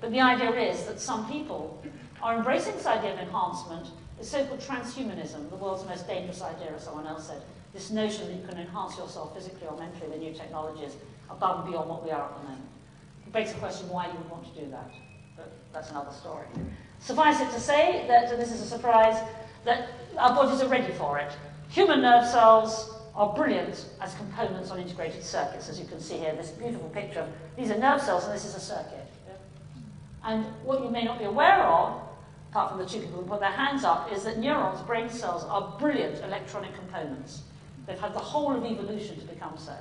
But the idea is that some people are embracing this idea of enhancement. It's so-called transhumanism, the world's most dangerous idea, as someone else said. This notion that you can enhance yourself physically or mentally with new technologies above and beyond what we are at the moment. It begs the question why you would want to do that. But that's another story. Suffice it to say that, and this is a surprise, that our bodies are ready for it. Human nerve cells are brilliant as components on integrated circuits, as you can see here, this beautiful picture of, these are nerve cells and this is a circuit. Yeah? And what you may not be aware of, apart from the two people who put their hands up, is that neurons, brain cells, are brilliant electronic components. They've had the whole of evolution to become so.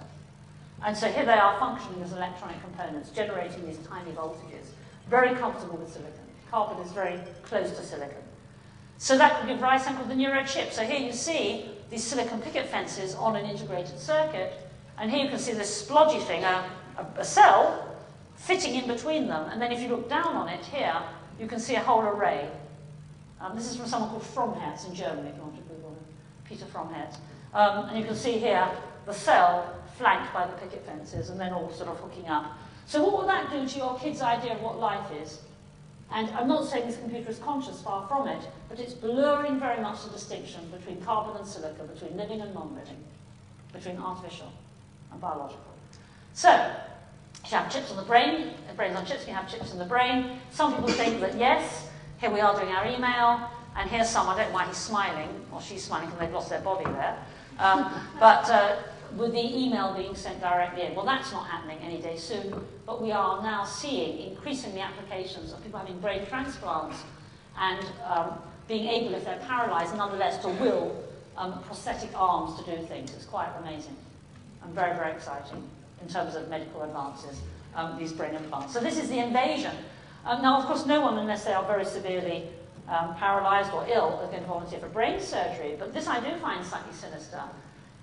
And so here they are functioning as electronic components, generating these tiny voltages. Very comfortable with silicon. Carbon is very close to silicon. So that could give rise to something called the neurochip. So here you see these silicon picket fences on an integrated circuit, and here you can see this splodgy thing, a cell, fitting in between them. And then if you look down on it here, you can see a whole array. This is from someone called Fromherz in Germany, if you want to Google him, Peter Fromherz. And you can see here the cell flanked by the picket fences and then all sort of hooking up. So what will that do to your kid's idea of what life is? And I'm not saying this computer is conscious, far from it, but it's blurring very much the distinction between carbon and silica, between living and non-living, between artificial and biological. So, if you have chips on the brain on chips, you have chips in the brain. Some people think that yes, here we are doing our email, and here's someone, I don't know why he's smiling, or she's smiling because they've lost their body there, with the email being sent directly in. Well, that's not happening any day soon, but we are now seeing increasingly applications of people having brain transplants and being able, if they're paralyzed, nonetheless to will prosthetic arms to do things. It's quite amazing and very, very exciting in terms of medical advances, these brain implants. So this is the invasion. Now, of course, no one, unless they are very severely paralyzed or ill, is going to volunteer for brain surgery, but this I do find slightly sinister.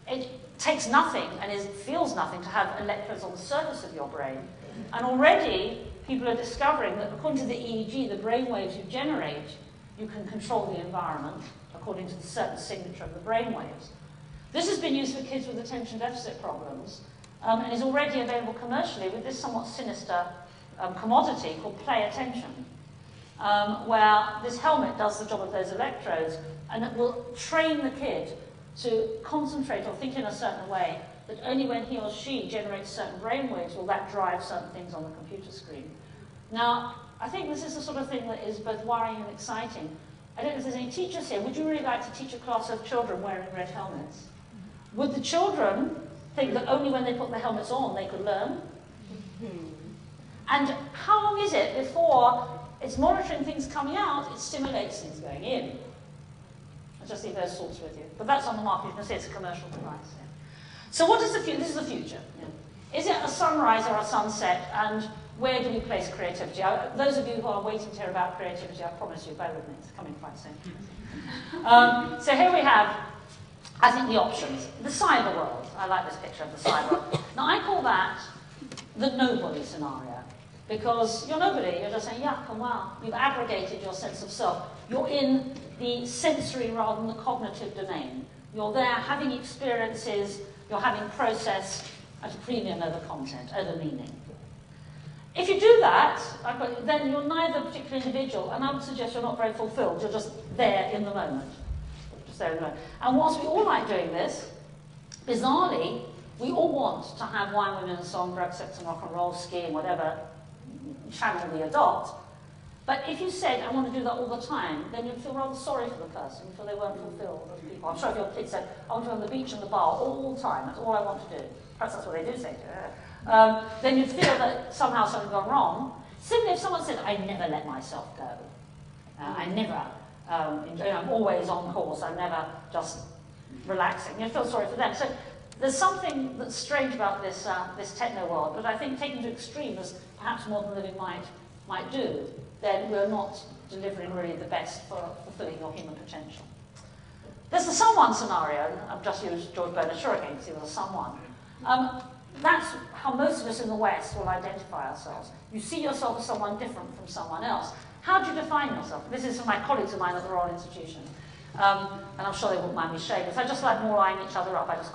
It takes nothing and feels nothing to have electrodes on the surface of your brain. And already people are discovering that according to the EEG, the brain waves you generate, you can control the environment according to the certain signature of the brain waves. This has been used for kids with attention deficit problems and is already available commercially with this somewhat sinister commodity called play attention, where this helmet does the job of those electrodes and it will train the kid to concentrate or think in a certain way, that only when he or she generates certain brain waves will that drive certain things on the computer screen. Now, I think this is the sort of thing that is both worrying and exciting. I don't know if there's any teachers here. Would you really like to teach a class of children wearing red helmets? Would the children think that only when they put the helmets on they could learn? And how long is it before it's monitoring things coming out, it stimulates things going in? Just leave those thoughts with you. But that's on the market. You can see it's a commercial device. Yeah. So what is the future? This is the future. Yeah. Is it a sunrise or a sunset? And where do we place creativity? Those of you who are waiting to hear about creativity, I promise you, bear with me. It's coming quite soon. So here we have, I think, the options. The cyber world. I like this picture of the cyber world. Now, I call that the nobody scenario. Because you're nobody. You're just saying, yuck and wow. You've abrogated your sense of self. You're in the sensory rather than the cognitive domain. You're there having experiences, you're having process at a premium over content, over meaning. If you do that, then you're neither particularly individual, and I would suggest you're not very fulfilled, you're just there in the moment. Just there in the moment. And whilst we all like doing this, bizarrely, we all want to have wine, women, and song, drugs, sex, and rock and roll, skiing, whatever channel we adopt. But if you said, I want to do that all the time, then you'd feel rather sorry for the person, for they weren't fulfilled as people. I'm sure if your kid said, I want to be on the beach and the bar all the time, that's all I want to do. Perhaps that's what they do say to her. Then you'd feel that somehow something's gone wrong. Similarly, if someone said, I never let myself go. I never, I'm always on course, I'm never just relaxing. You feel sorry for them. So there's something that's strange about this, this techno world, but I think taken to extreme, as perhaps modern living might do, then we're not delivering really the best for fulfilling your human potential. There's the someone scenario. I've just used George Bernard Shaw again to see there's a someone. That's how most of us in the West will identify ourselves. You see yourself as someone different from someone else. How do you define yourself? This is from my colleagues of mine at the Royal Institution. And I'm sure they won't mind me sharing this. I just like more eyeing each other up. I just